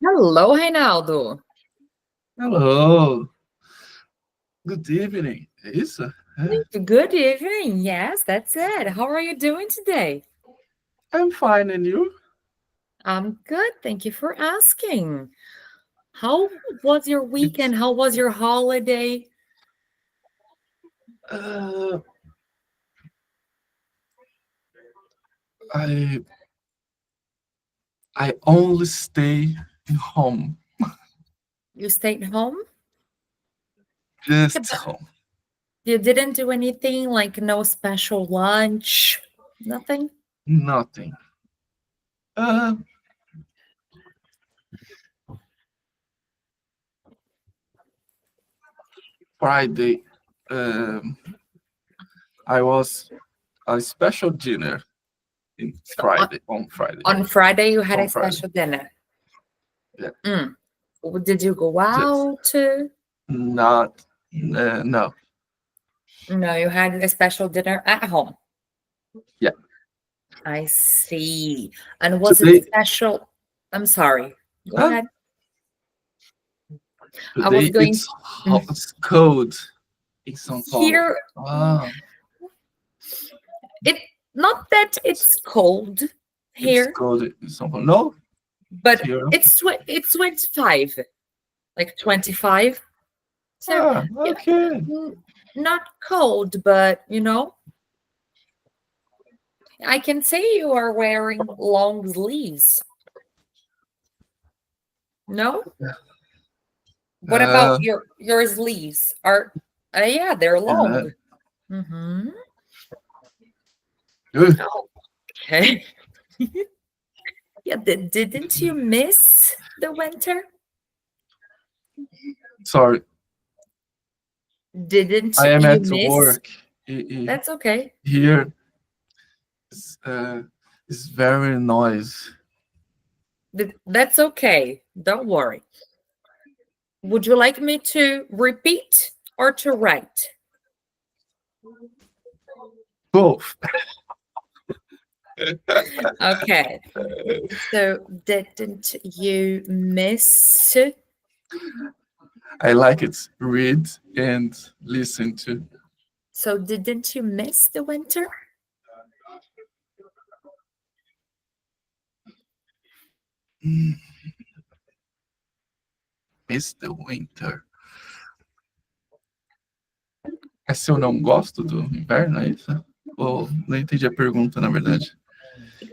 Hello, Reinaldo. Hello, good evening. É isso? É. Good evening. Yes, that's it. How are you doing today? I'm fine, and you? I'm good. Thank you for asking. How was your It's weekend? How was your holiday? uh, I I only stay in home, You stayed home? Yeah, just but home. you didn't do anything like no special lunch? Nothing? Nothing. Uh, Friday. Um, I was a special dinner in So on, Friday on Friday on Friday, you had a on Friday. special dinner. Yeah, Mm. Did you go just out? not. No. No, you had a special dinner at home. Yeah. I see. And was it Today. special? I'm sorry. Go Huh? ahead. I was Today going it's hot. It's cold in São Paulo. here. Ah, It not that it's cold it's here, cold in São Paulo. No, but here. it's 25, like 25. So Ah, yeah, okay. not cold, but I can say you are wearing long sleeves. No? What about Uh, your sleeves? Are yeah, they're uh, long. Mm-hmm. uh, Okay. Yeah, didn't you miss the winter? sorry, Didn't I am you at miss? work. That's okay. Here is very noise. That's okay. Don't worry. Would you like me to repeat or to write? Both. Okay. So, didn't you miss? I like it. Read and listen to. So, didn't you miss the winter? Mm, Miss the winter. É se eu não gosto do inverno, é isso? Ou não entendi a pergunta, na verdade.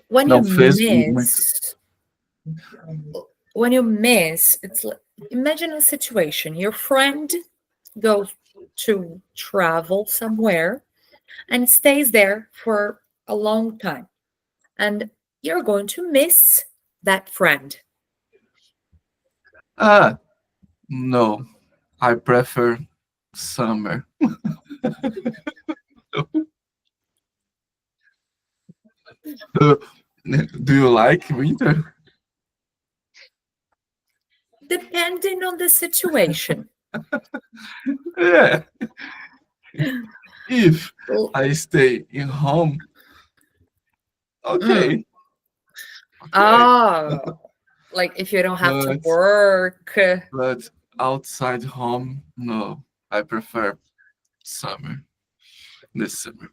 When you Não fez muito. miss, when you miss, imagine a situation. Your friend goes to travel somewhere and stays there for a long time. And you're going to miss that friend. Ah, no. I prefer summer. Do do you like winter? Depending on the situation. Yeah. If L- I stay in home, Mm. okay, okay. Oh, like if you don't have to But work. but outside home, no. I prefer summer. This summer.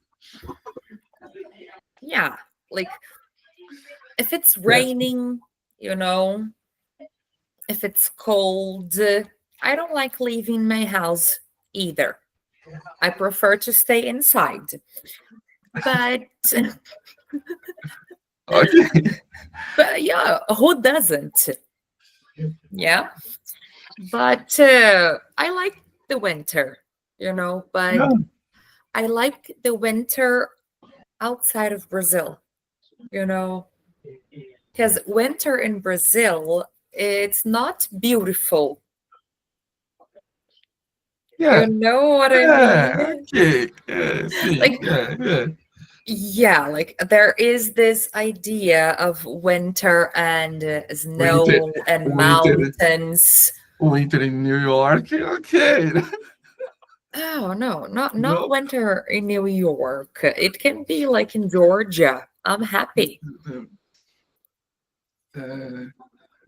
Yeah, like if it's Yeah. raining, you know, if it's cold, I don't like leaving my house either. I prefer to stay inside. But Okay. but yeah, who doesn't? Yeah. But I like the winter, Yeah. but I like the winter outside of Brazil, you know, because winter in Brazil, it's not beautiful. You Yeah. know what I Yeah. mean? Okay. Yeah. See. Like, Yeah. Yeah. yeah, like there is this idea of winter and Winter. snow and Winter. mountains. Winter in New York. Okay. Oh no, not No. winter in New York. It can be like in Georgia. I'm happy. Uh,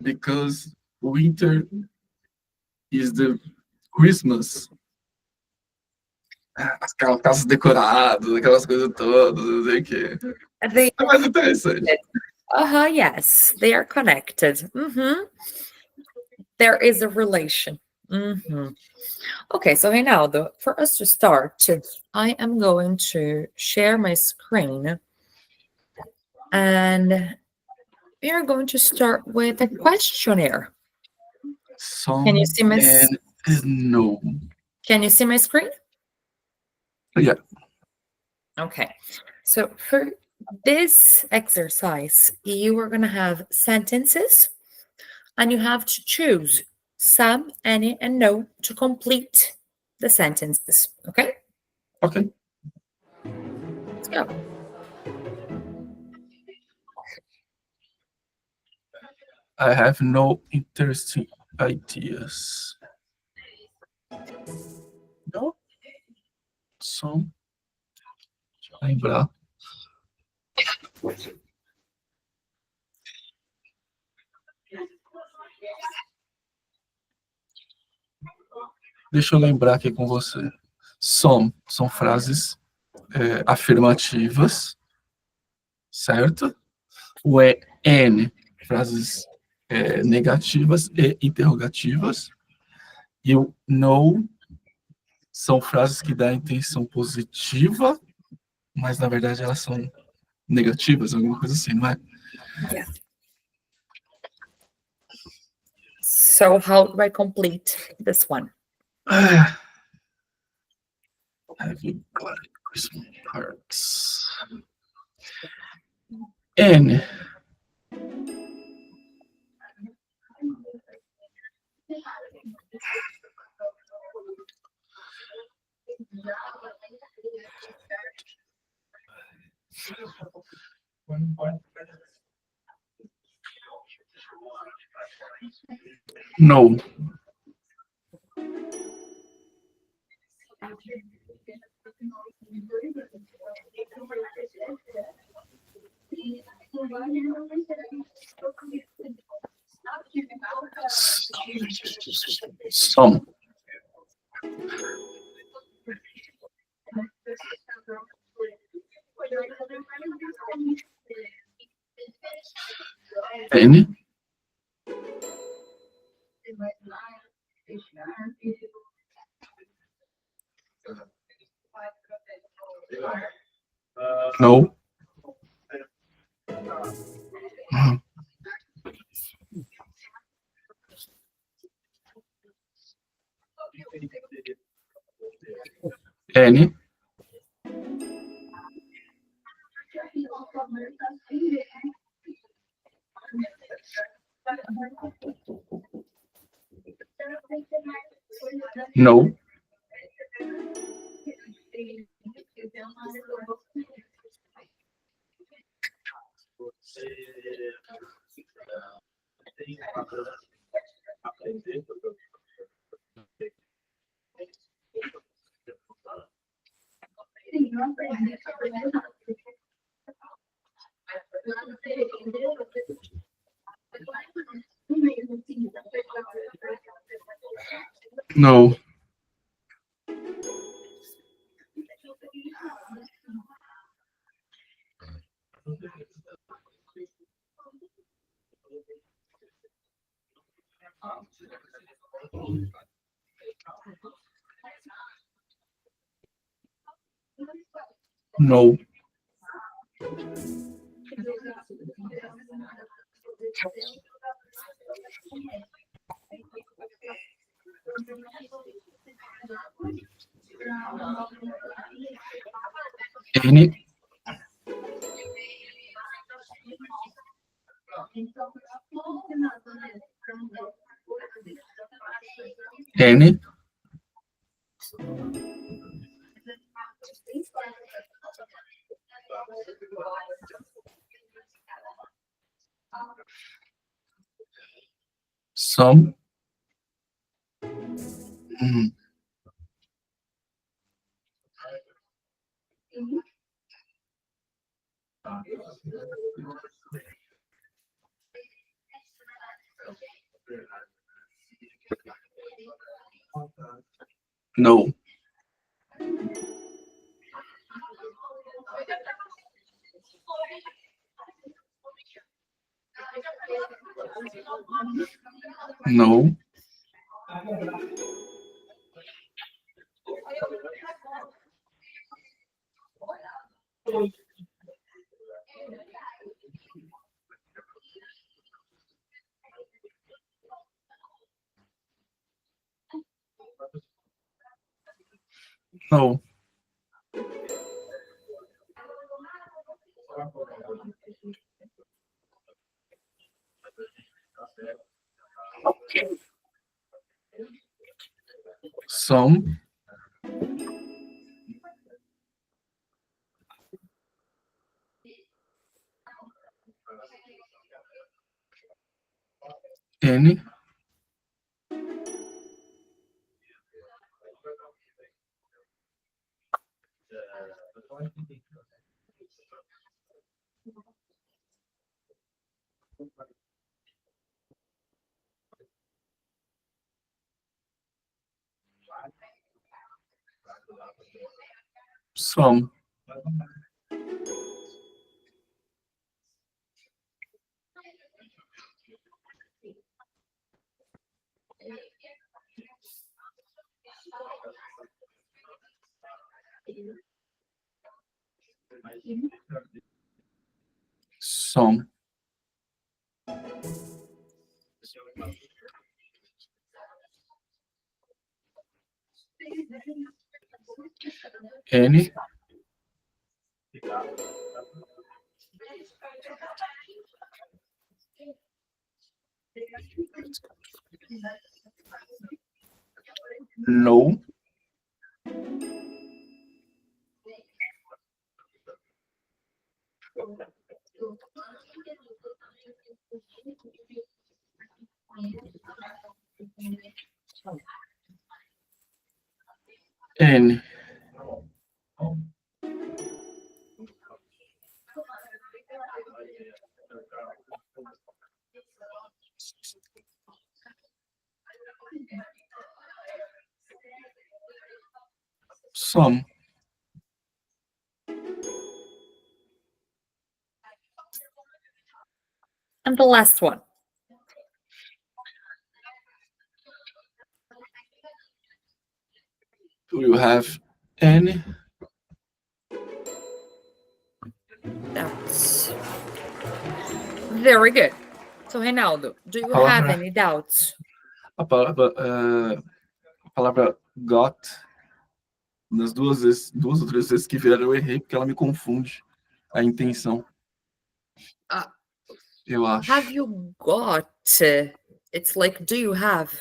because winter is the Christmas. Aquelas casas decoradas, aquelas coisas todas, não sei o quê. They É mais interessante. yes, they are connected. There is a relation. Okay, so Reinaldo, for us to start, I am going to share my screen and we are going to start with a questionnaire. Can you see my no. Can you see my screen? Yeah. Okay. So for this exercise, you are going to have sentences and you have to choose some, any, and no to complete the sentences. Okay? Okay. Let's go. I have no interesting ideas. No? Só lembrar. Deixa eu lembrar aqui com você. São frases afirmativas, certo? O N, frases negativas e interrogativas. E o no são frases que dão a intenção positiva, mas na verdade elas são negativas, alguma coisa assim, não é? Yeah. So how do I complete this one? Have you got Christmas parts? N. No. Some. N. No. N. No. No. No. N. N. Some. No. No. No. Some. Any. Some. Some. Any. No. Any. Some. And the last one. Do you have any? Doubts. Very good. So, Reinaldo, do you have Palavra. any doubts? A palavra got, nas duas ou três vezes que vieram, eu errei, porque ela me confunde a intenção. Uh, Eu acho. Have you got? It's like, do you have?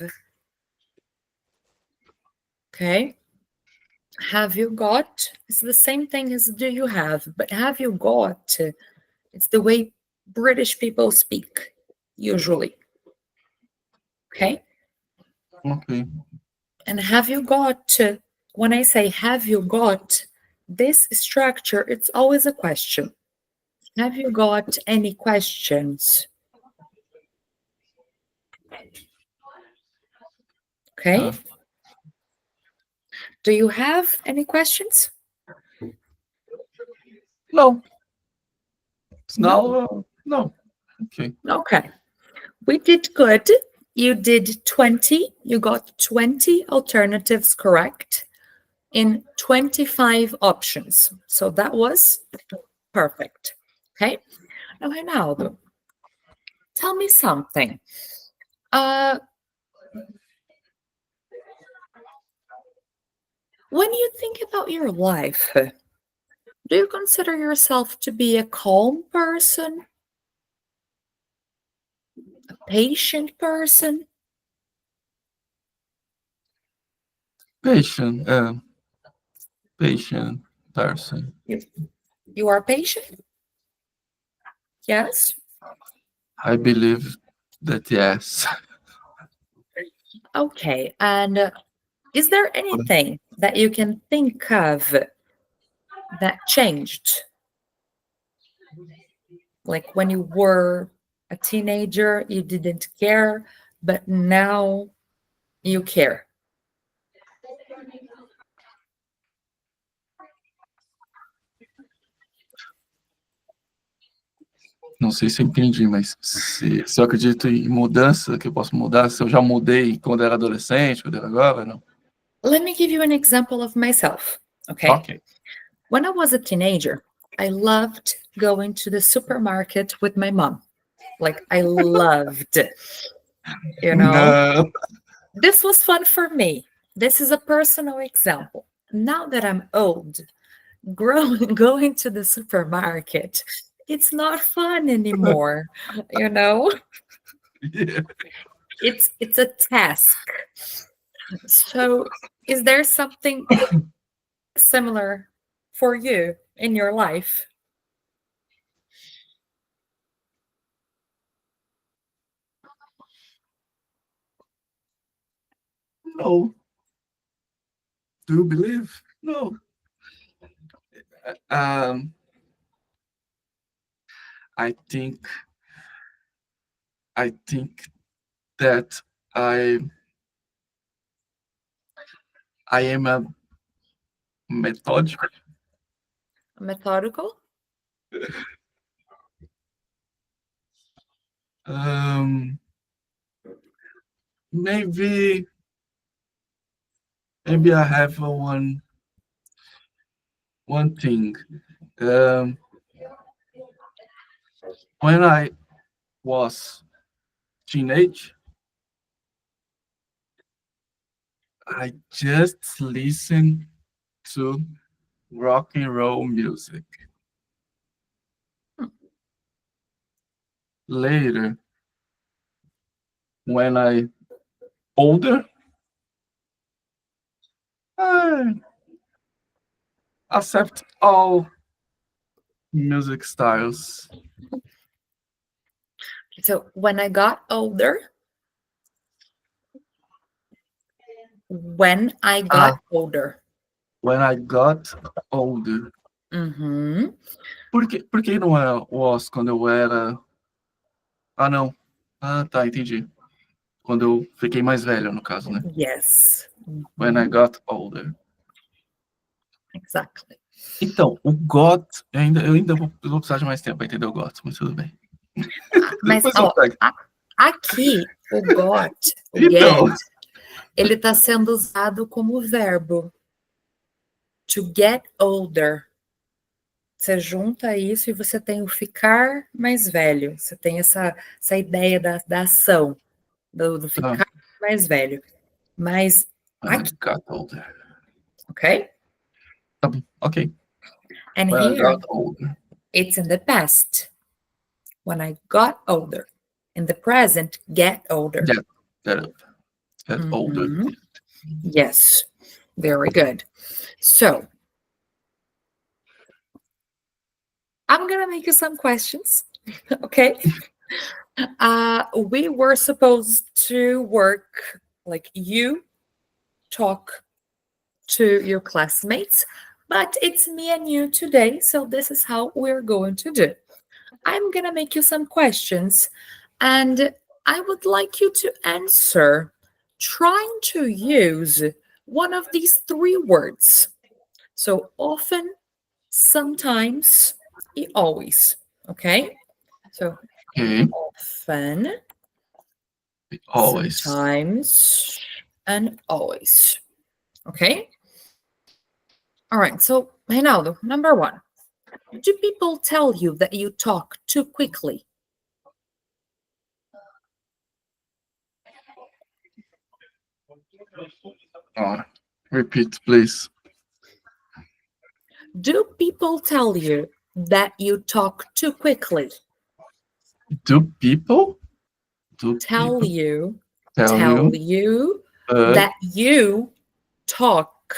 Okay. Have you got? It's the same thing as do you have, but have you got? It's the way British people speak, usually. Okay. Ok. And have you got? When I say have you got, this structure, it's always a question. Have you got any questions? Okay. Do you have any questions? No. No. No. Okay. Okay. We did good. You did 20. You got 20 alternatives correct in 25 options. So that was perfect. Okay. Now, Reinaldo, tell me something. When you think about your life, do you consider yourself to be a calm person? A patient person? Patient. Patient person. You are patient? Yes? I believe that yes. Okay. And is there anything that you can think of that changed? Like when you were a teenager, you didn't care, but now you care. Não sei se eu entendi, mas se eu acredito em mudança, que eu posso mudar, se eu já mudei quando era adolescente, quando era agora, não. Let me give you an example of myself. Okay. Ok. When I was a teenager, I loved going to the supermarket with my mom. Like, I loved, you know, Não. this was fun for me. This is a personal example. Now that I'm old, going to the supermarket, it's not fun anymore, you know? Yeah. It's a task. So, is there something similar for you in your life? No. Do you believe? No. Um, I think that I I am a methodical. Methodical? Um, maybe I have one thing. Um, when I was teenage, I just listened to rock and roll music. Later, when I older, I accept all music styles. So, when I got older, when I got Ah, older. when I got older. Mm-hmm. Por que não é was quando eu era. Ah, não. Ah, tá, entendi. Quando eu fiquei mais velho, no caso, né? Yes. When I got older. Exactly. Então, o got, eu ainda vou precisar de mais tempo para entender o got, mas tudo bem. Mas, Depois eu ó, pego. aqui, o got, o Então, get, ele está sendo usado como verbo. To get older. Você junta isso e você tem o ficar mais velho. Você tem essa ideia da ação, do ah, ficar mais velho. Mas when I aqui, got older. ok? Tá bom, ok. And When I here, got older. it's in the past. When I got older. In the present, get older. Get older. Mhm. Yes, very good. So, I'm gonna make you some questions, okay? We were supposed to work, like you talk to your classmates, but it's me and you today, so this is how we're going to do. I'm gonna make you some questions, and I would like you to answer trying to use one of these three words. So often, sometimes, e always. Okay? So Ok. often, Always. sometimes, and always. Okay? All right. So, Reinaldo, number one, do people tell you that you talk too quickly? Repeat, please. Do people tell you that you talk too quickly? Do people Tell you tell you that you talk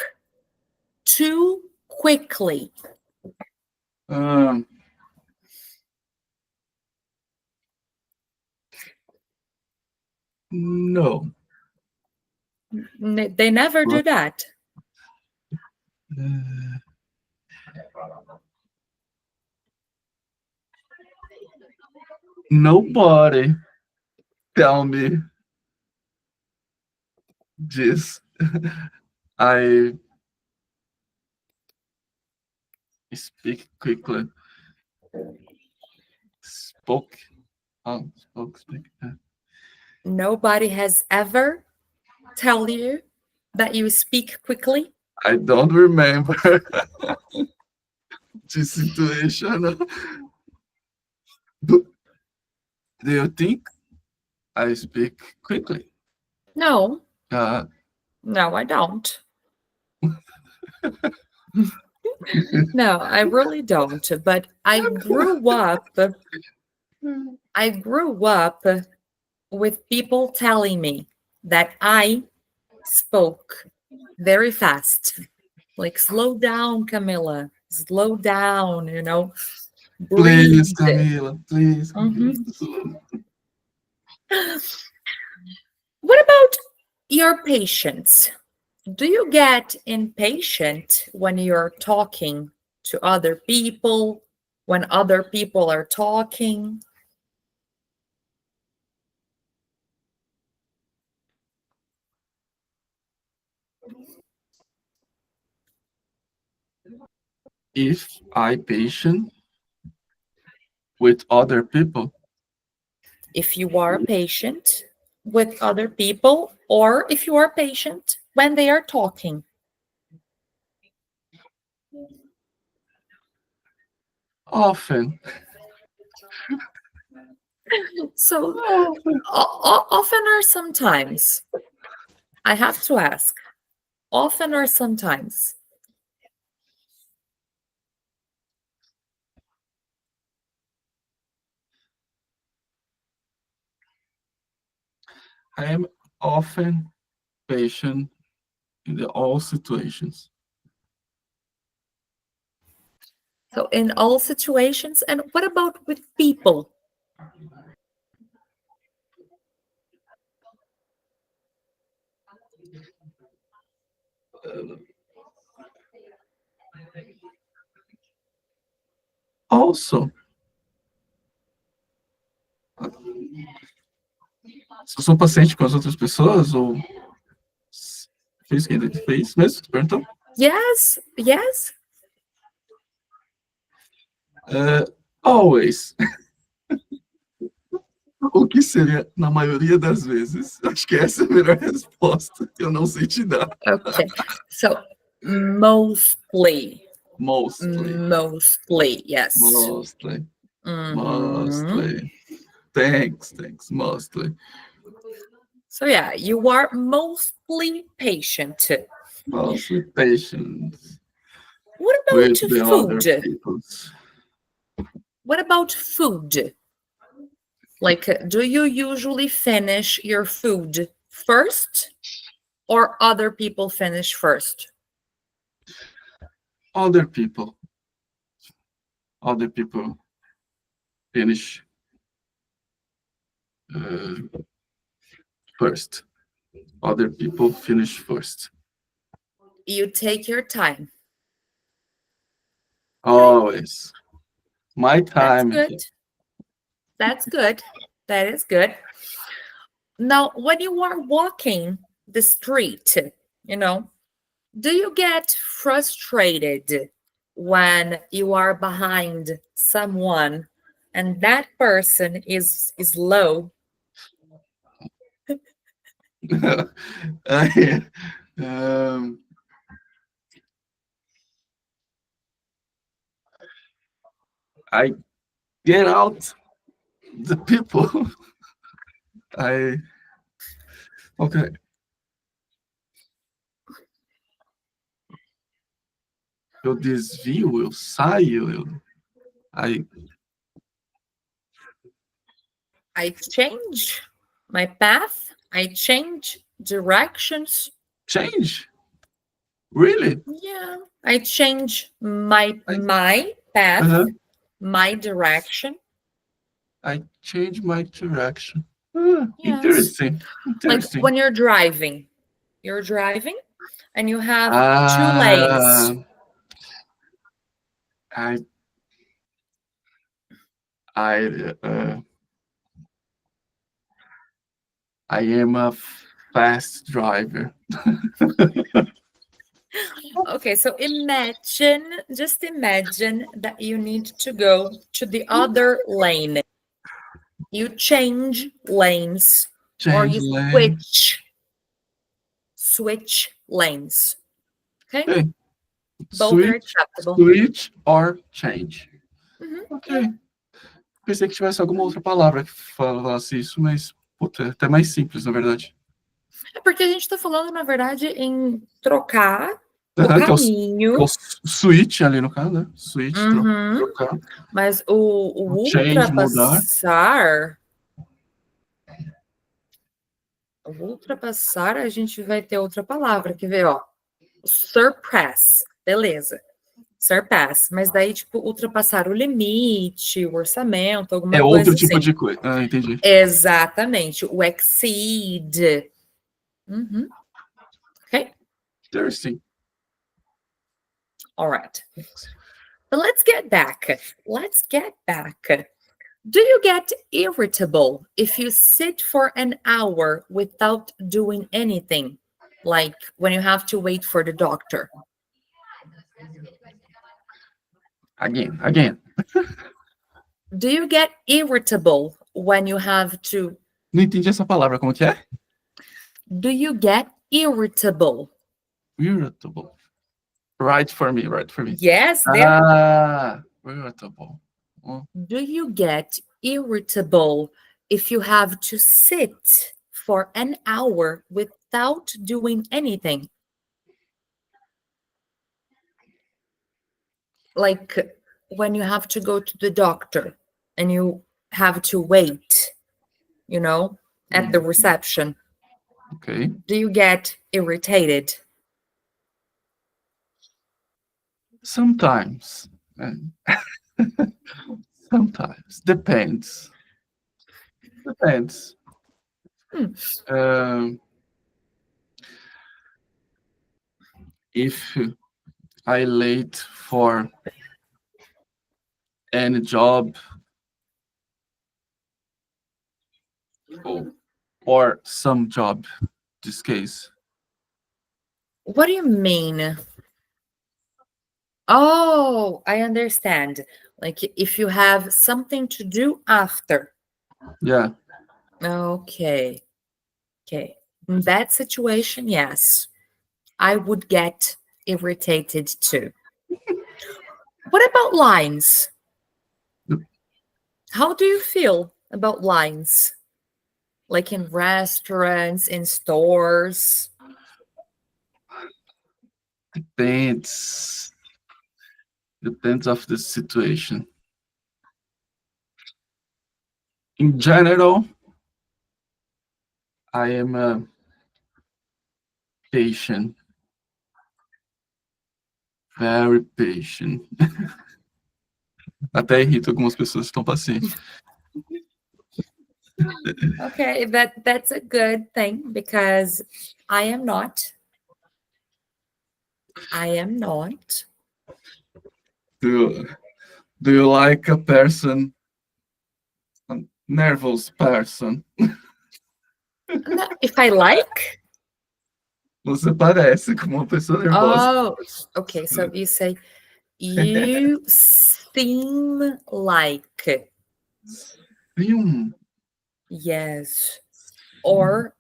too quickly? um, no. They never do that. Uh, nobody tell me this. I speak quickly. spoke. Speak. Nobody has ever tell you that you speak quickly? I don't remember this situation. Do you think I speak quickly? No, Uh, no, I don't. No, I really don't. But I grew up with people telling me that I spoke very fast. Like, slow down, Camilla. Slow down, please, breathe. Camila, please, Mhm. Camila. What about your patience? Do you get impatient when you're talking to other people, when other people are talking? If I patient with other people, If you are patient with other people, or if you are patient when they are talking? often, So, often, often or sometimes? I have to ask, often or sometimes? I am often patient in all situations. So, in all situations, and what about with people? Uh, Also, se eu sou paciente com as outras pessoas, ou fez o que ele fez mesmo? Você perguntou? Yes, yes. Always. O que seria na maioria das vezes? Acho que essa é a melhor resposta que eu não sei te dar. Okay. So, mostly, Mostly, mostly, yes. mostly, Mhm. mostly. Thanks, mostly. So, yeah, you are mostly patient. Mostly patient What about with the other food? peoples. What about food? Like, do you usually finish your food first or other people finish first? Other people. Other people finish uh, first. Other people finish first. You take your time. Okay, Always. My that's time good. here. That's good. That is good. Now, when you are walking the street, you know, do you get frustrated when you are behind someone and that person is low? I, um, I get out the people. I okay. Eu desvio, eu saio, I I change my path, I change directions. change. Really? Yeah, I change my I, my path, uh my direction. I change my direction. Yes. Interesting. Like Interesting. when you're driving and you have two Uh, lanes. I I I am a fast driver. Okay, so just imagine that you need to go to the other lane. You change lanes or Change you lane. switch lanes. Okay? Okay. Both are Switch, acceptable. switch or change. Yeah. Ok. Pensei que tivesse alguma outra palavra que falasse isso, mas puta, é até mais simples, na verdade. É porque a gente está falando, na verdade, em trocar o Aham, que é caminho. o switch ali no caso, né? Switch, Uhum. trocar. Mas o Change, mudar. ultrapassar, a gente vai ter outra palavra, quer ver, ó. Surpass, beleza. Surpass, mas daí, tipo, ultrapassar o limite, o orçamento, alguma É outro coisa tipo assim. de coisa. Ah, entendi. Exatamente, o exceed. Uhum. Okay, Interesting. all right. But let's get back. Do you get irritable if you sit for an hour without doing anything? Like when you have to wait for the doctor? Again. Do you get irritable when you have to? Não entendi essa palavra, como que é? Do you get irritable? Irritable. Right for me. Yes, there. Ah, irritable. Oh, Do you get irritable if you have to sit for an hour without doing anything? Like when you have to go to the doctor and you have to wait, at the reception. ok. Do you get irritated? Sometimes. Sometimes. Depends. If I late for any job or some job, this case. What do you mean? Oh, I understand. Like if you have something to do after. Yeah. Okay. Okay. In that situation, yes, I would get irritated too. What about lines? How do you feel about lines? Like in restaurants, in stores? Depends of the situation. In general, I am a patient, very patient. Até irrita algumas pessoas que estão pacientes. Okay, that's a good thing because I am not. I am not. Do you like a person, a nervous person? If I like? Você parece com uma pessoa nervosa. Oh, okay. So you say you seem like. Yes. Or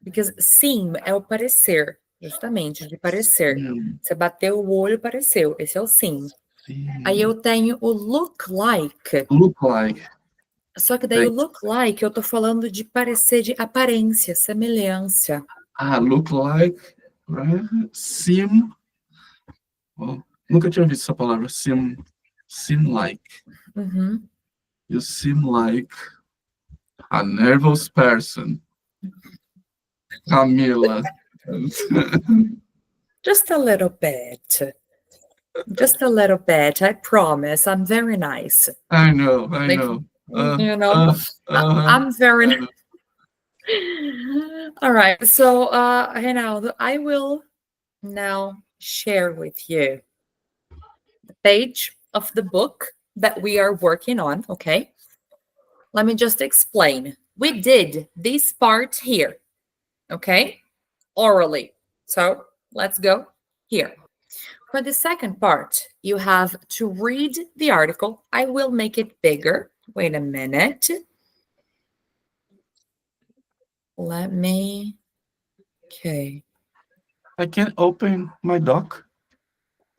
because seem é o parecer, justamente, de parecer. Você bateu o olho, pareceu. Esse é o seem. Aí eu tenho o look like. Look like. Só que daí o look like eu tô falando de parecer, de aparência, semelhança. Ah, look like, right? Seem. Oh, nunca tinha visto essa palavra. Seem like. Uhum. You seem like a nervous person. Camila. Just a little bit. Just a little bit. I promise. I'm very nice. I know. I'm very nice. All right. So, Reinaldo, I will now share with you the page of the book that we are working on. Okay. Let me just explain. We did this part here. Okay. Orally. So let's go Here. For the second part, you have to read the article. I will make it bigger. Wait a minute. Let me. Okay. I can open my doc.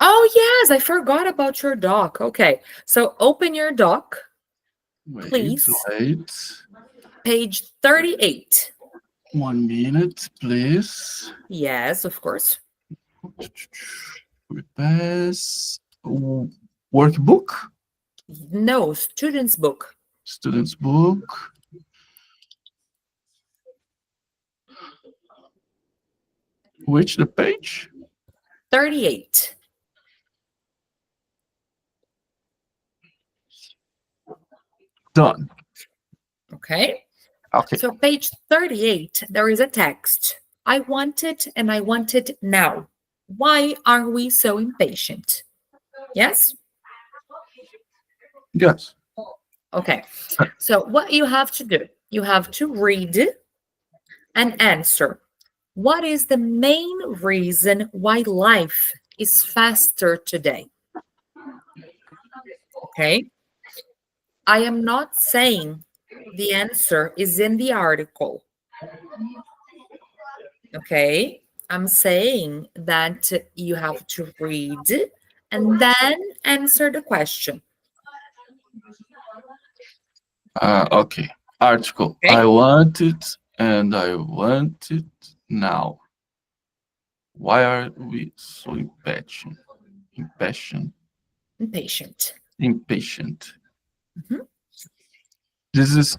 Oh, yes, I forgot about your doc. Okay. So open your doc, Wait, please. wait. Page 38. 1 minute, please. Yes, of course. Pass. Workbook, No, student's book. student's book. Which the page? 38. Done. Okay. Okay. So page 38, there is a text. I want it and I want it now. Why are we so impatient? Yes? Yes. Okay. So what you have to do, you have to read and answer. What is the main reason why life is faster today? Okay. I am not saying the answer is in the article. Okay. I'm saying that you have to read and then answer the question. Okay. Article. Okay. I want it and I want it now. Why are we so impatient? Impatient. Impatient. Impatient. Mhm. This is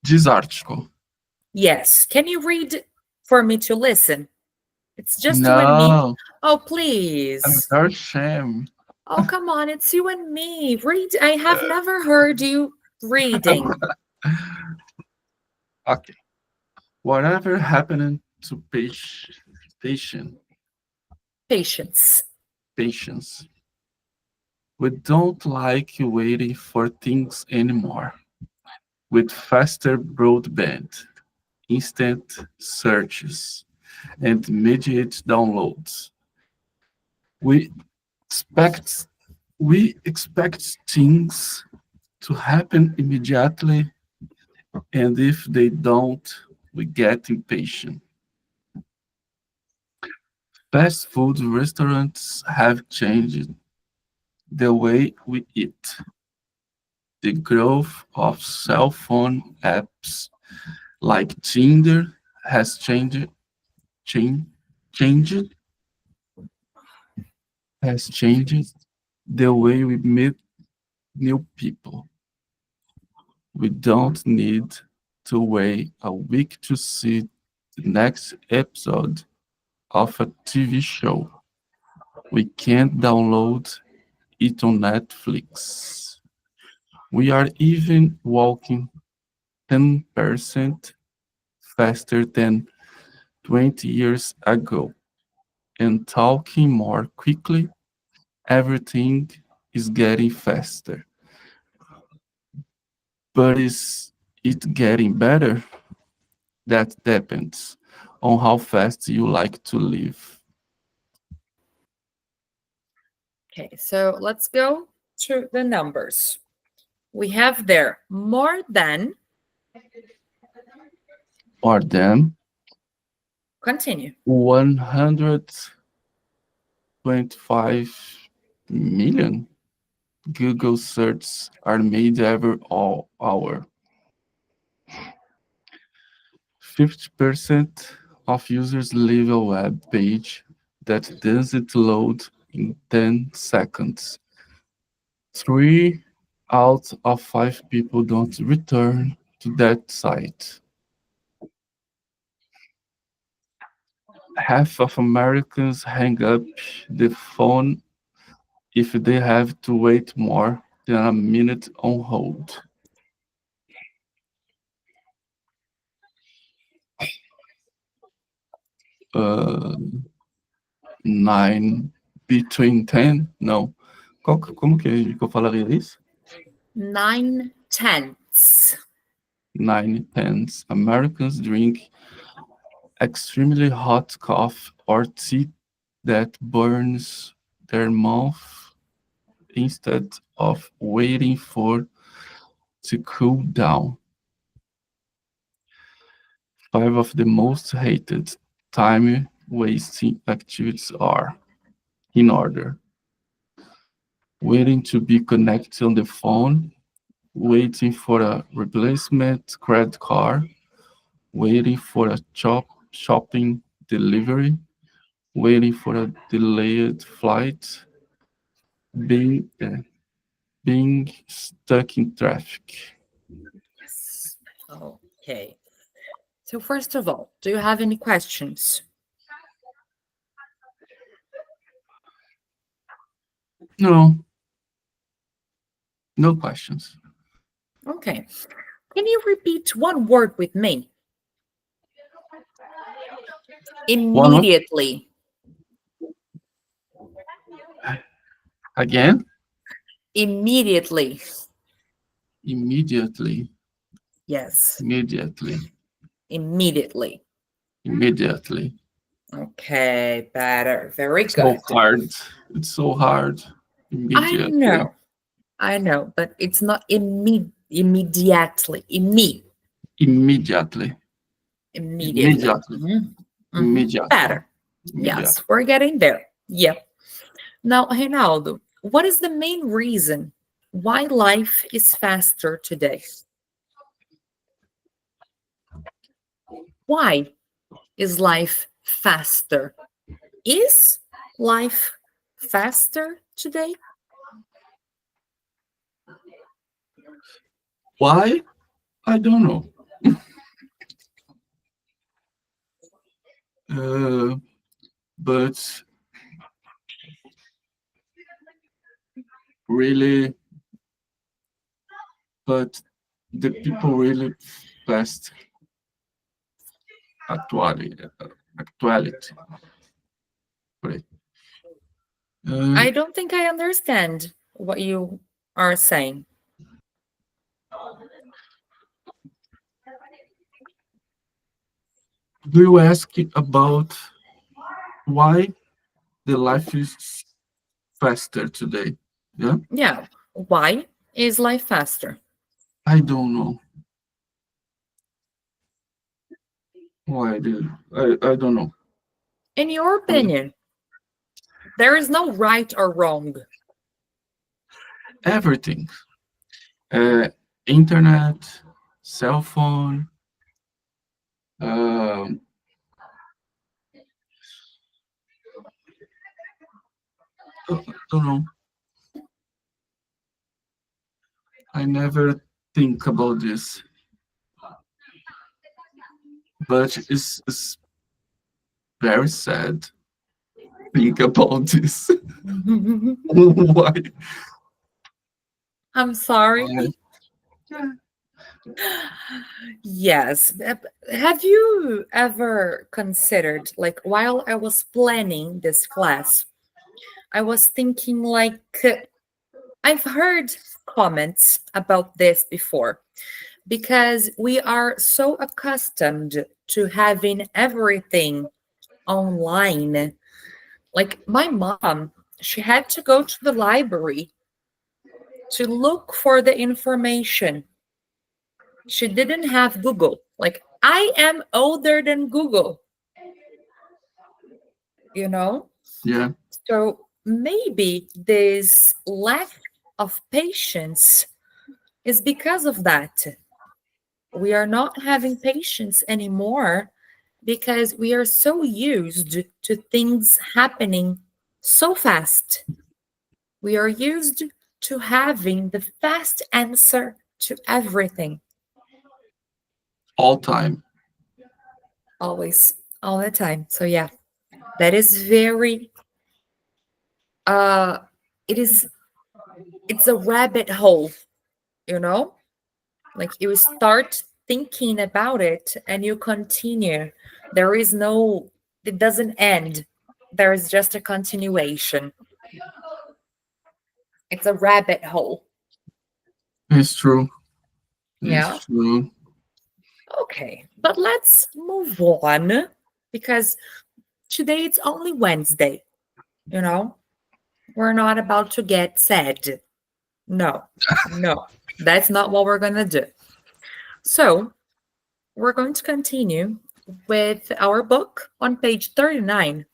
this article. Yes. Can you read for me to listen? It's just you and me. No, Oh, I'm please. very ashamed. Oh, come on. It's you and me. Read. I have never heard you reading. Okay. Whatever happened to patient, Patience. patience? We don't like waiting for things anymore. With faster broadband, instant searches, and immediate downloads, we expect we expect things to happen immediately, and if they don't, we get impatient. Fast food restaurants have changed the way we eat. The growth of cell phone apps like Tinder has change, changed has changed the way we meet new people. We don't need to wait a week to see the next episode of a TV show. We can download it on Netflix. We are even walking 10% faster than 20 years ago and talking more quickly. Everything is getting faster. But is it getting better? That depends on how fast you like to live. Okay, so let's go to the numbers. We have there more than, More than continue, 125 million Google searches are made every hour. 50% of users leave a web page that doesn't load in 10 seconds. 3 out of 5 people don't return to that site. Half of Americans hang up the phone if they have to wait more than a minute on hold. Uh, 9 between 10? Não. Como que eu falaria isso? 9/10. 9/10 Americans drink extremely hot coffee or tea that burns their mouth instead of waiting for to cool down. 5 of the most hated time wasting activities are, in order: waiting to be connected on the phone, waiting for a replacement credit card, waiting for a shopping delivery, waiting for a delayed flight, being being stuck in traffic. Yes. Okay. So first of all, do you have any questions? No, no questions. Okay. Can you repeat one word with me? One Immediately. again, Immediately. immediately, Yes. immediately, Immediately. immediately. Okay, better. Very So good. hard. It's so hard. I Immediately, know. I know, but it's not immediately. immediately, Immediately. immediately, immediately, Better. immediately. Yes, we're getting there. Yep. Now, Reinaldo, what is the main reason why life is faster today? Why is life faster? Is life faster today? Why? I don't know. Uh, but really, but the people really fast actuality, actuality. Right. Uh, I don't think I understand what you are saying. do you ask about why the life is faster today? Yeah, Yeah. Why is life faster? I don't know why. I don't know. In your Uh, opinion, there is no right or wrong. Everything. Uh, Internet, cell phone. Um, don't know. I never think about this, but it's very sad. Think about this. Why? I'm sorry. Why? Yes. Have you ever considered, like, while I was planning this class, I was thinking, like, I've heard comments about this before because we are so accustomed to having everything online. Like, my mom, she had to go to the library to look for the information. She didn't have Google. Like, I am older than Google, you know? Yeah, So maybe this lack of patience is because of that. We are not having patience anymore because we are so used to things happening so fast. We are used to having the fast answer to everything, all time. always, all the time. So yeah, that is very uh it is it's a rabbit hole, you know? Like you start thinking about it and you continue. There is no, it doesn't end. There is just a continuation. It's a rabbit hole. It's true. Yeah. It's true. Okay. But let's move on because today it's only Wednesday. You know, we're not about to get sad. No, no, that's not what we're going to do. So, we're going to continue with our book on page 39.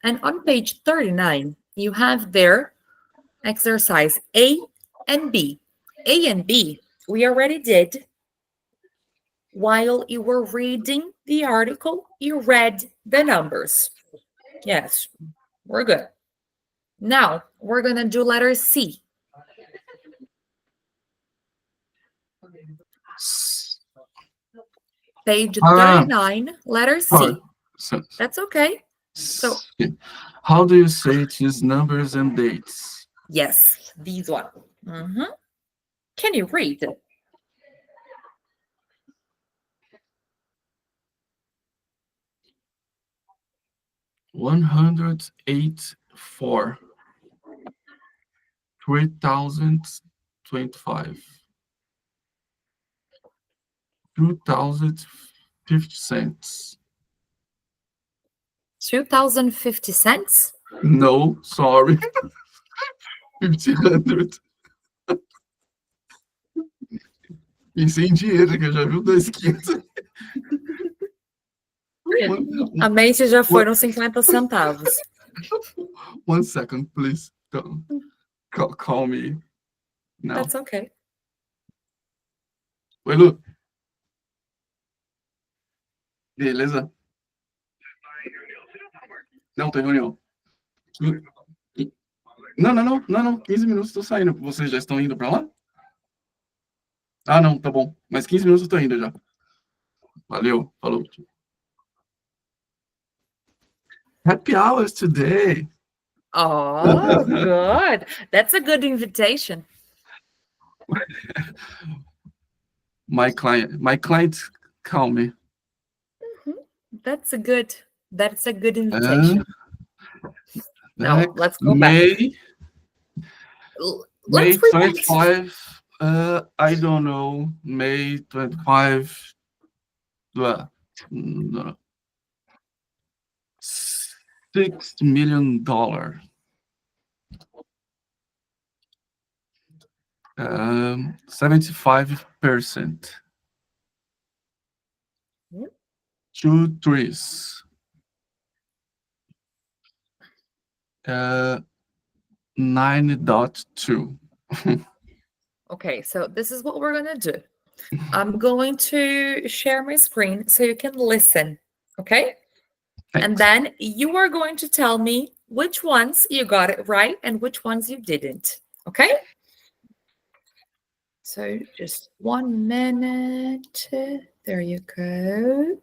And on page 39, you have there exercise A and B. A and B, we already did. While you were reading the article, you read the numbers. Yes, we're good. Now, we're going to do letter C. Page 39, letter C. That's okay. So, how do you say these numbers and dates? yes, these one. Can you read it? $108.4 $3,025 $2,050. 2,050 cents? No, sorry. 1,500. Pensei em dinheiro, que eu já vi 2,500. A mente já foi nos 50 centavos. 1 second, please. Call me now. That's okay. Oi, Lu. Beleza? Não, tem reunião. Não. 15 minutos estou saindo. Vocês já estão indo para lá? Ah, não, tá bom. Mas 15 minutos eu tô indo já. Valeu, falou. Happy hours today. Oh, good. That's a good invitation. My client call me. That's a good invitation. Now, let's go May, back. May 25, I don't know, May 25, $6 million. 75%. 2 trees. 9.2. Okay, so this is what we're going to do. I'm going to share my screen so you can listen, okay? Thanks. And then you are going to tell me which ones you got it right and which ones you didn't, okay? So just 1 minute. There you go.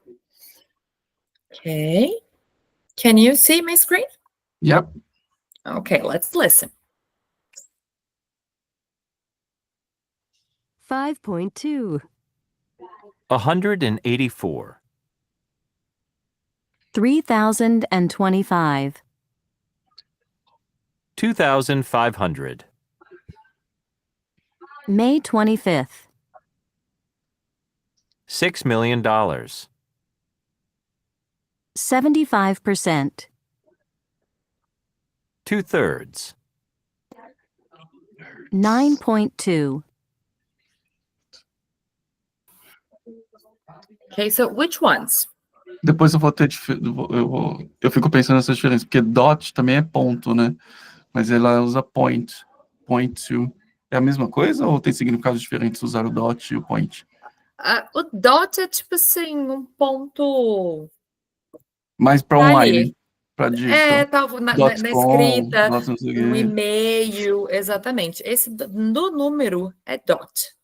Okay. Can you see my screen? Yep. Okay, let's listen. 5.2. 184. 3,025. 2,500. May 25th. $6 million. 75%. 2/3. 9.2. Okay, so which ones? Depois eu vou ter eu fico pensando nessa diferença, porque dot também é ponto, né? Mas ela usa point to. É a mesma coisa ou tem significados diferentes usar o dot e o point? O dot é tipo assim, um ponto. Mais para online, para dígito. Tava na escrita, um e-mail, exatamente. Esse no número é dot.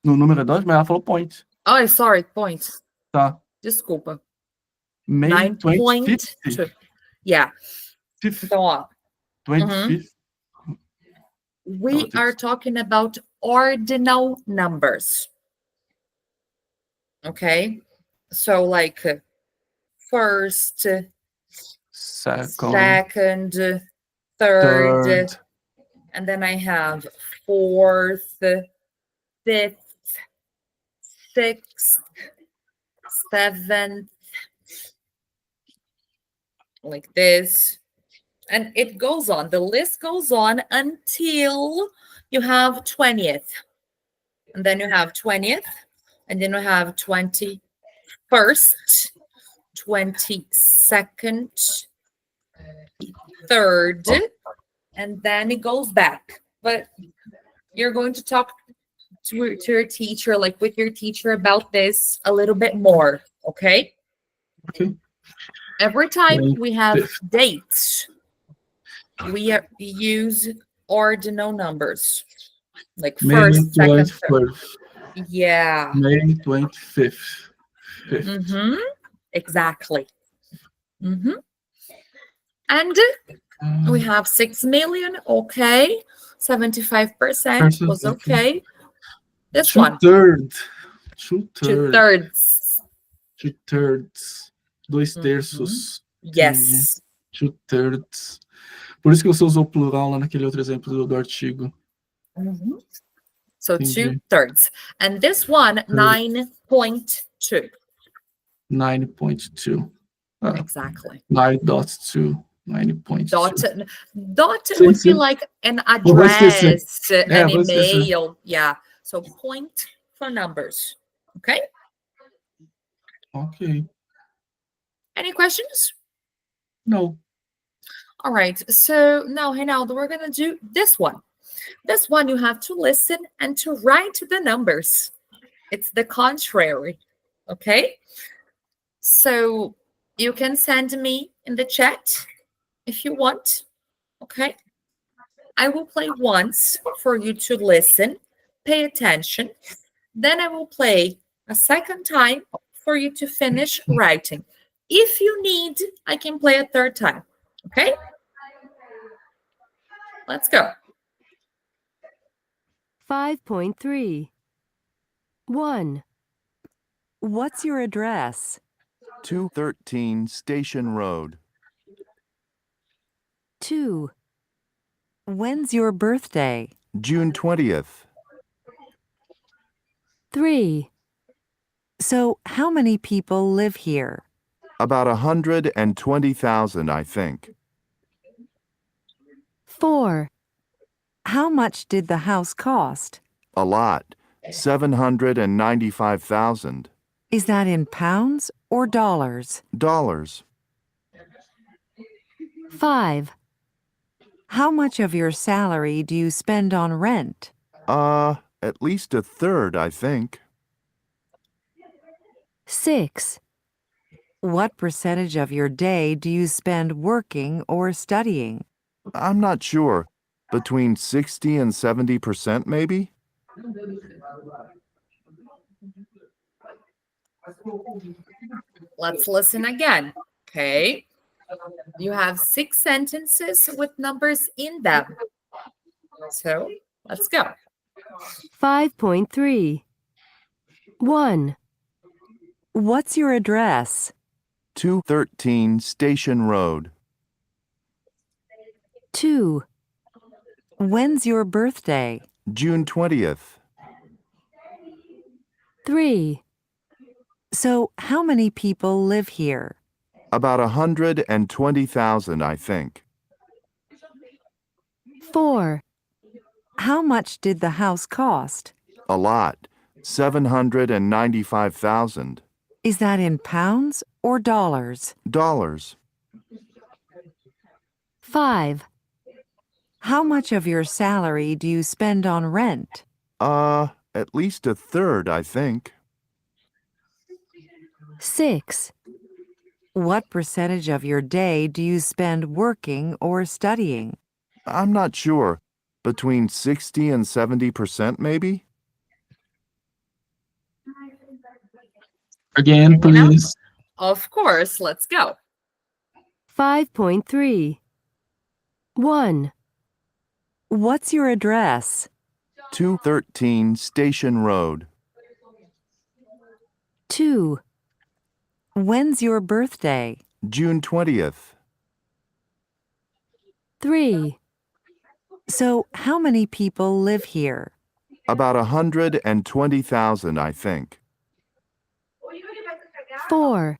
No número é dot, mas ela falou point. Oh, sorry, point. Tá. Desculpa. May 9.2. Yeah. Então, ó. 25th. We are talking about ordinal numbers. Okay? So like first, second, third, and then I have fourth, fifth, sixth, seventh, like this, And it goes on. The list goes on until you have 20th. And then you have 20th. And then you have 21st, 22nd, 3rd. And then it goes back. But you're going to talk to your teacher, like with your teacher, about this a little bit more. Okay? Okay. Every time we have 25th. dates, we use ordinal numbers, like May first, second, third. 21st. Yeah. May 25th. Mm-hmm. Exactly. Mm-hmm. And we have 6 million. Okay. 75% was okay. This one. 2/3. 2/3. 2/3. 2/3. Yes. 2/3. Por isso que você usou plural lá naquele outro exemplo do artigo. Mm-hmm. So Entendi. 2/3. And this one, 9.2. 9.2. Exactly. 9.2. 9.2. Dot Sim, would be sim. like an Vou esquecer. address, an vou esquecer. email. Yeah. So point for numbers. Okay. Ok. Any questions? No. All right. So now, Reinaldo, we're going to do this one. This one, you have to listen and to write the numbers. It's the contrary. Okay. So you can send me in the chat if you want. Okay. I will play once for you to listen, pay attention. Then I will play a second time for you to finish writing. If you need, I can play a third time. Okay? Let's go. 5.3. 1. What's your address? 213 Station Road. 2. When's your birthday? June 20th. 3. So, how many people live here? About 120,000, I think. 4. How much did the house cost? A lot. 795,000. Is that in pounds or dollars? Dollars. 5. How much of your salary do you spend on rent? At least a third, I think. 6. What percentage of your day do you spend working or studying? I'm not sure. Between 60 and 70%, maybe? Let's listen again. Okay. You have 6 sentences with numbers in them. So let's go. 5.3. 1. What's your address? 213 Station Road. 2. When's your birthday? June 20th. 3. So, how many people live here? About 120,000, I think. 4. How much did the house cost? A lot. 795,000. Is that in pounds or dollars? Dollars. 5. How much of your salary do you spend on rent? At least a third, I think. 6. What percentage of your day do you spend working or studying? I'm not sure. Between 60 and 70%, maybe? Again, please. Of course, let's go. 5.3. 1. What's your address? 213 Station Road. 2. When's your birthday? June 20th. 3. So, how many people live here? About 120,000, I think. 4.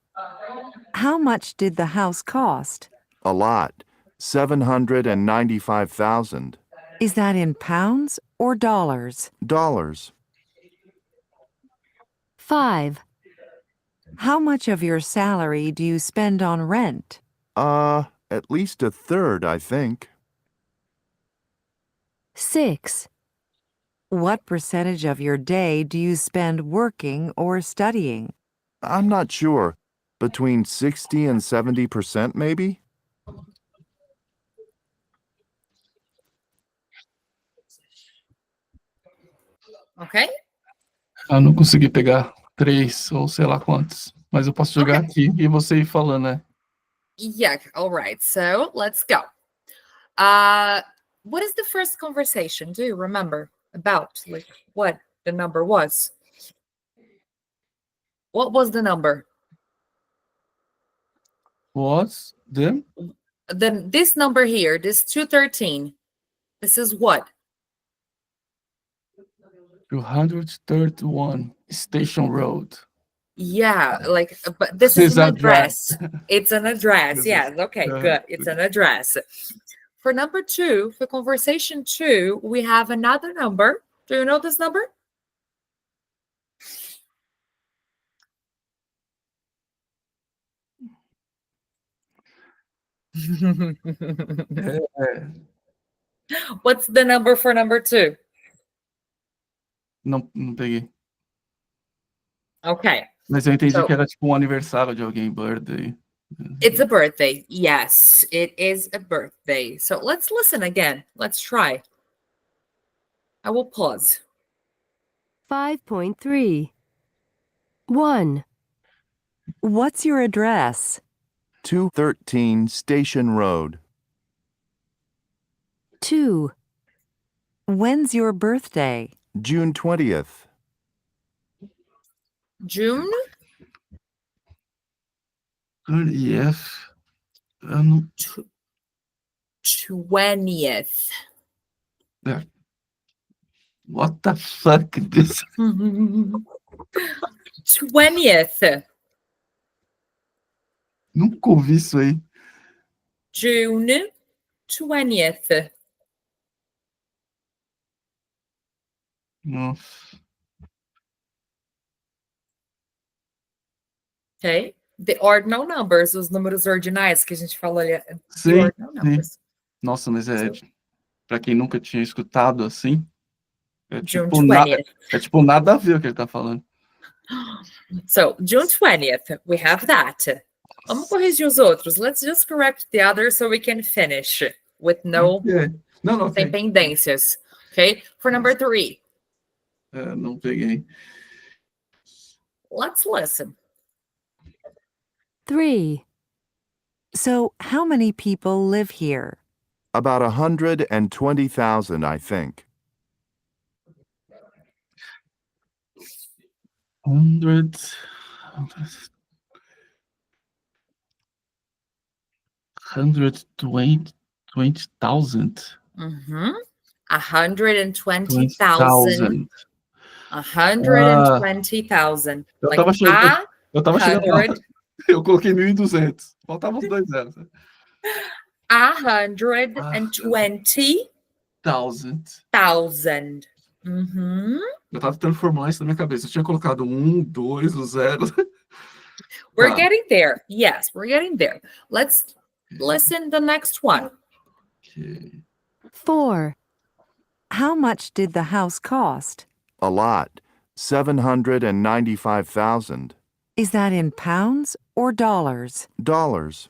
How much did the house cost? A lot. $795,000. Is that in pounds or dollars? Dollars. 5, How much of your salary do you spend on rent? At least a third, I think. 6, What percentage of your day do you spend working or studying? I'm not sure. Between 60 and 70%, maybe? Okay. Eu não consegui pegar 3 ou sei lá quantos. Mas eu posso jogar aqui e você ir falando, né? Yeah. All right. So let's go. What is the first conversation? Do you remember about like what the number was? What was the number? Was the Then this number here, this 213. This is what? 231 Station Road. Yeah, like, but this is His an address. address. It's an address. This is- Yes. Okay. Good. It's an address. For number 2, for conversation 2, we have another number. Do you know this number? É, What's the number for number 2? não peguei. Okay. Mas eu entendi So- que era tipo um aniversário de alguém, birthday. It's a birthday. Yes, it is a birthday. So let's listen again. Let's try. I will pause. 5.3, 1, What's your address? 213 Station Road. 2, When's your birthday? June 20th. June 30th. Eu não... 20th. What the fuck this? 20th. Nunca ouvi isso aí. June 20th. Nossa. Okay? The ordinal numbers, os números ordinais que a gente falou ali. The Sim, ordinal numbers. Nossa, mas pra quem nunca tinha escutado assim, é June tipo, 20th. é tipo nada a ver o que ele tá falando. So, June 20th, we have that. Vamos corrigir os outros. Let's just correct the others so we can finish with no Ok. Não, sem ok. pendências. Okay? For number 3, É, não peguei. let's listen. 3, So, how many people live here? About 120,000, I think. 120,000. 120,000. 120,000. Eu Like tava chegando lá. 100. Eu coloquei 1.200. Faltavam os 2 zeros. 120,000. 1,000. Eu tava tentando formular isso na minha cabeça. Eu tinha colocado 1, 2, o 0. We're Tá. getting there. Yes, we're getting there. Let's listen the next one. Ok. 4, How much did the house cost? A lot. 795,000. Is that in pounds or dollars? Dollars.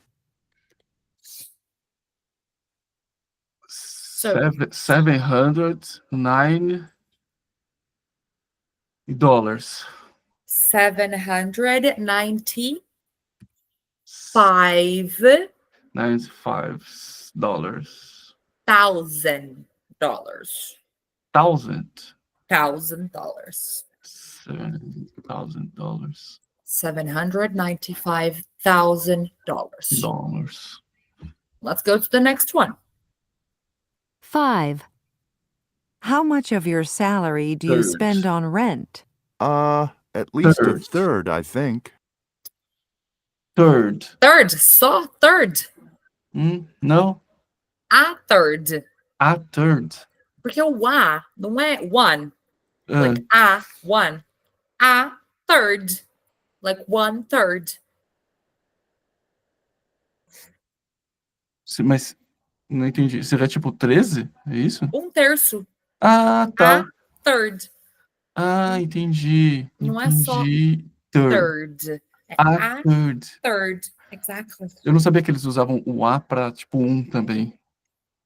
709 dollars. 795 $95. $1,000. $1,000. $1,000. $7,000. $795,000. Let's go to the next one. 5, How much of your salary do you Third. spend on rent? At least a Third. third, I think. Third. Third. Saw third. No? third. A third. Porque o a não é one. Ah, Like a, one. A third. Like 1/3. mas não entendi. Seria tipo 13? É isso? 1/3. Ah, A tá. third. Ah, entendi. Não é só Entendi. Third. third. É A a third. third. Exactly. Eu não sabia que eles usavam o A pra, tipo, um também.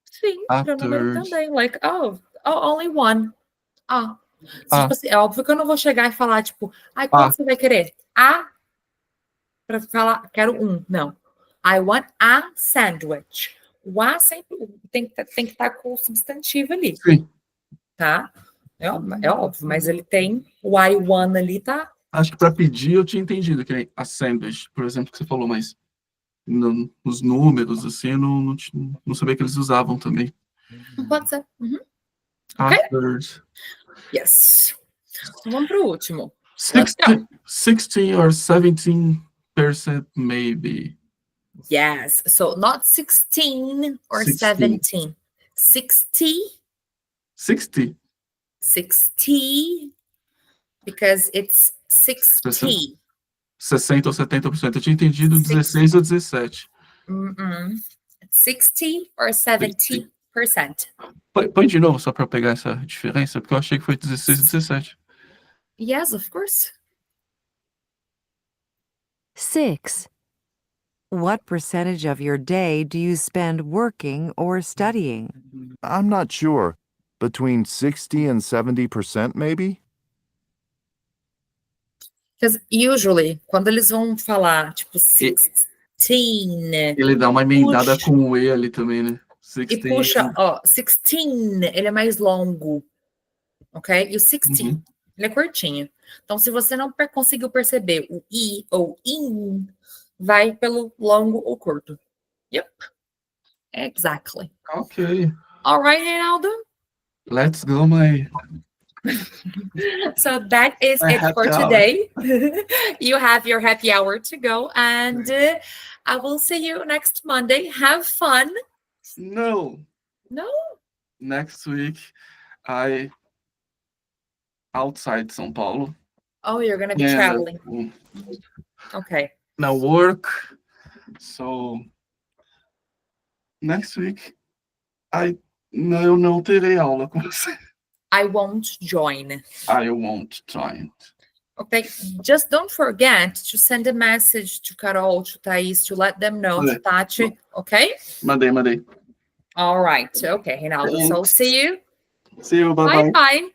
Sim, A para o número third. também. Like, only one. Ah. Ah. Tipo assim, é óbvio que eu não vou chegar e falar, tipo, ai, Ah. quanto você vai querer? A para falar, quero um. Não. I want a sandwich. O a sempre tem que estar com o substantivo ali, Sim. tá? É óbvio, mas ele tem o I want ali, tá? Acho que pra pedir eu tinha entendido, que nem a sandwich, por exemplo, que você falou, mas nos números, assim, eu não sabia que eles usavam também. Pode ser. Uhum. A Ok? third. Yes. Então vamos pro último. Let's go. 16 or 17% maybe. Yes. So not 16 or 16. 17. 60. 60? 60. Because it's 60. 60 ou 70%. Eu tinha entendido 16 ou 17. 60 or 70%. Põe de novo, só para eu pegar essa diferença, porque eu achei que foi 16 e 17. Yes, of course. 6, What percentage of your day do you spend working or studying? I'm not sure. Between 60 and 70%, maybe? Because usually, quando eles vão falar, tipo, 16, Ele dá uma emendada puxa, com o E ali também, né? e 16. puxa, ó, 16, ele é mais longo, ok? E o 60, Uhum. ele é curtinho. Então, se você não conseguiu perceber o I ou IN, vai pelo longo ou curto. Yep. Exactly. Ok. All right, Reinaldo? Let's go, my So that is My it for happy hour. today. You have your happy hour to go, and I will see you next Monday. Have fun. No. No? Next week, I outside São Paulo. Oh, you're gonna be And traveling. Okay. now work. So next week, eu não terei aula com você. I won't join. I won't join. Okay. Just don't forget to send a message to Carol, to Thais, to let them know, to Tati. Okay? Mandei. All right. Okay, Reinaldo. So Thanks. see you. See you. Bye-bye. Bye-bye.